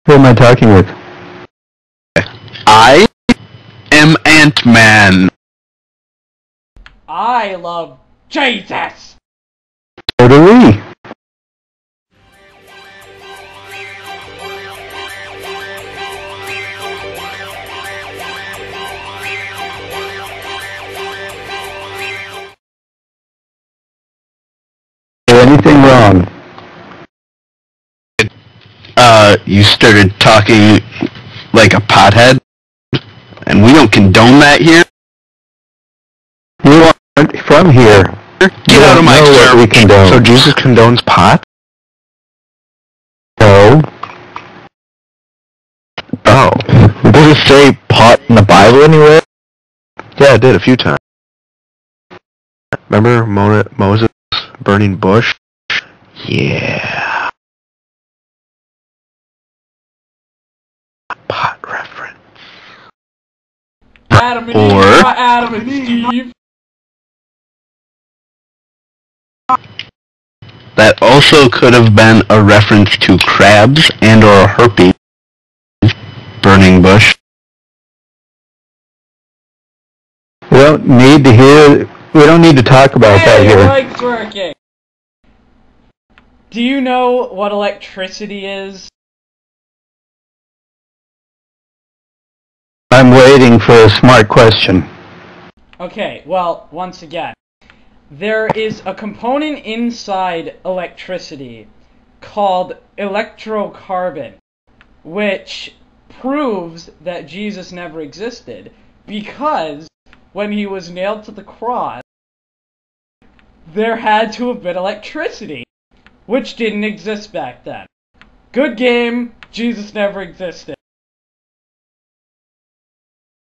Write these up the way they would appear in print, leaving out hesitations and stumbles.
Who am I talking with? I am Ant-Man. I love Jesus! So do we. Anything wrong? You started talking like a pothead, and we don't condone that here. You aren't from here. Get out of my we condone. So Jesus condones pot? No. Oh. Does it say pot in the Bible anywhere? Yeah, it did a few times. Remember Moses burning bush? Yeah. Pot reference. Adam and Eve, not Adam and Steve. That also could have been a reference to crabs and or herpes. Burning bush. We don't need to hear. We don't need to talk about that here. Mike's working. Do you know what electricity is? I'm waiting for a smart question. Okay, well, once again, there is a component inside electricity called electrocarbon, which proves that Jesus never existed, because when he was nailed to the cross, there had to have been electricity, which didn't exist back then. Good game, Jesus never existed.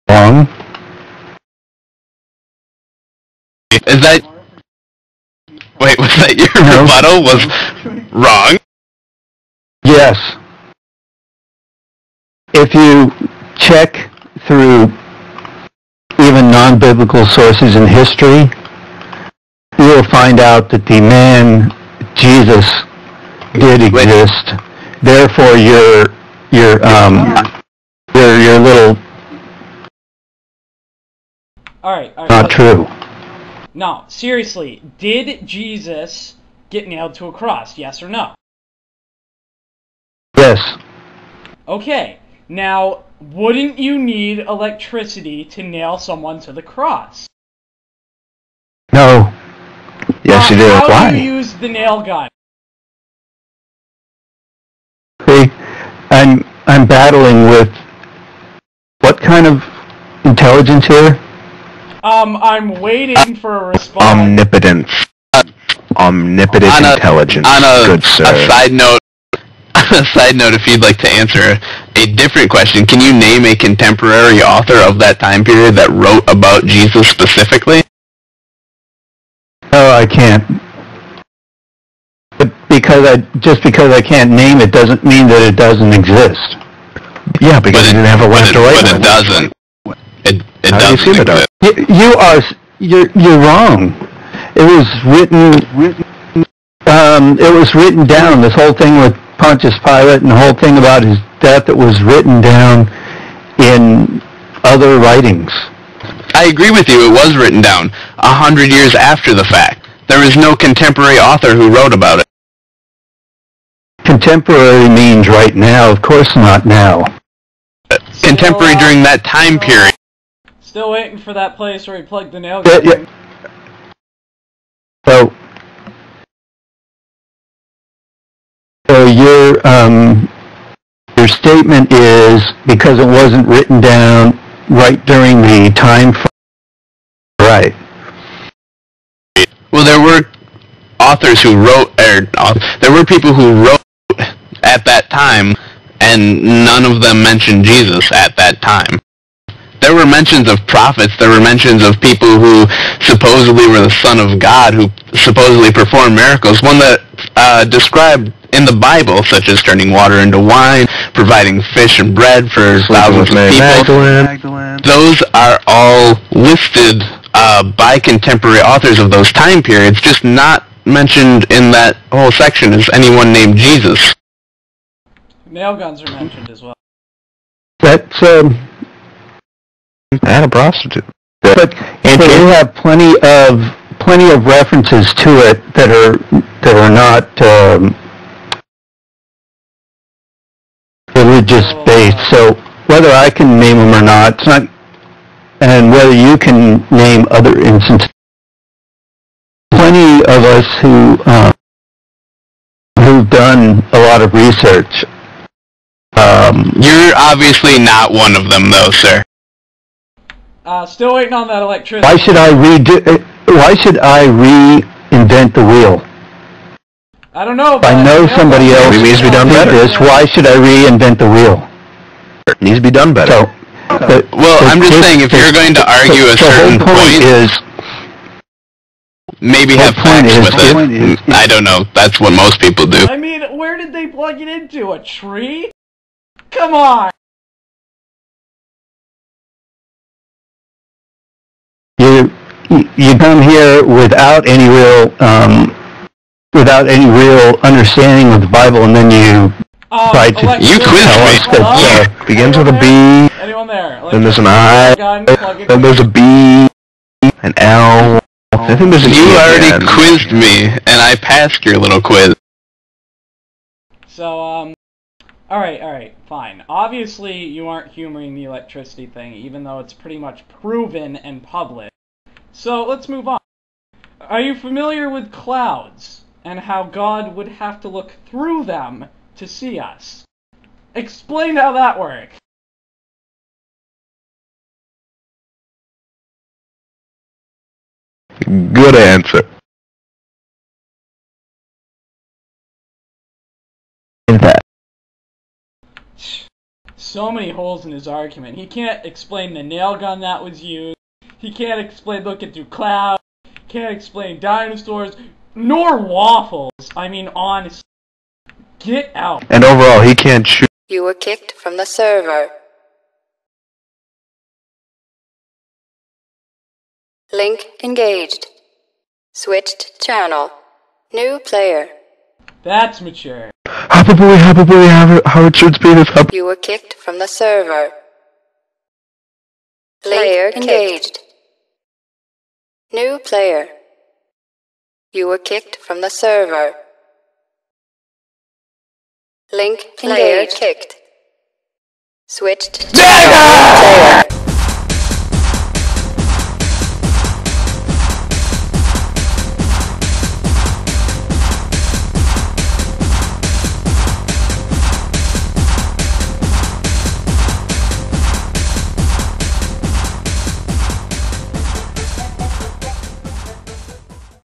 Wrong. Is that... Wait, was that your rebuttal? Was wrong? Yes. If you check through even non-biblical sources in history, you will find out that the man Jesus did exist. Therefore, your little Alright. not true. No, seriously, did Jesus get nailed to a cross, yes or no? Yes. Okay, now, wouldn't you need electricity to nail someone to the cross? No. Yes, you do. How Why? do you use the nail gun? See, I'm battling with what kind of intelligence here? I'm waiting for a response. Omnipotence. Omnipotent intelligence. Good sir. A side note, if you'd like to answer a different question, can you name a contemporary author of that time period that wrote about Jesus specifically? No, I can't. But just because I can't name it doesn't mean that it doesn't exist. Yeah, because you didn't have a left or right. But it doesn't. It How do you doesn't feel about exist. You're wrong. It was written down. This whole thing with Pontius Pilate and the whole thing about his death, it was written down in other writings. I agree with you, it was written down 100 years after the fact. There is no contemporary author who wrote about it. Contemporary means right now, of course not now. Contemporary during that time period. Still waiting for that place where he plugged the nail gun. Yeah. So your statement is because it wasn't written down right during the time frame. Right. Well, there were authors who wrote, there were people who wrote at that time, and none of them mentioned Jesus at that time. There were mentions of prophets, there were mentions of people who supposedly were the Son of God, who supposedly performed miracles. One that described in the Bible, such as turning water into wine, providing fish and bread for thousands of people. Magdalene. Those are all listed by contemporary authors of those time periods, just not mentioned in that whole section as anyone named Jesus. Nail guns are mentioned as well. That's, And a prostitute. but you have plenty of references to it that are not religious based. So whether I can name them or not, it's not, and whether you can name other instances. Plenty of us who've done a lot of research. You're obviously not one of them, though, sir. Still waiting on that electricity. Why should I reinvent the wheel? I don't know. If I know somebody else It needs to be done did better. this, why should I reinvent the wheel? It needs to be done better. So, I'm just saying, if you're going to argue a certain point, maybe have facts with it. I don't know. That's what most people do. I mean, where did they plug it into? A tree? Come on! You come here without any real understanding of the Bible, and then you try to You quizzed me. tell us that Begins with a B, Anyone there? then there's an I, Gun, plug it then there's a B, an L. I think there's an You E at the already end. quizzed me, and I passed your little quiz. So, alright, fine. Obviously, you aren't humoring the electricity thing, even though it's pretty much proven and public. So, let's move on. Are you familiar with clouds, and how God would have to look through them to see us? Explain how that works. Good answer. So many holes in his argument. He can't explain the nail gun that was used. He can't explain looking through clouds. Can't explain dinosaurs. Nor waffles. I mean, honestly. Get out. And overall, he can't shoot. You were kicked from the server. Link engaged. Switched channel. New player. That's mature. Howard Shootspeed is up. You were kicked from the server. Player engaged. New player. You were kicked from the server. Link player kicked. Switched channel. New player.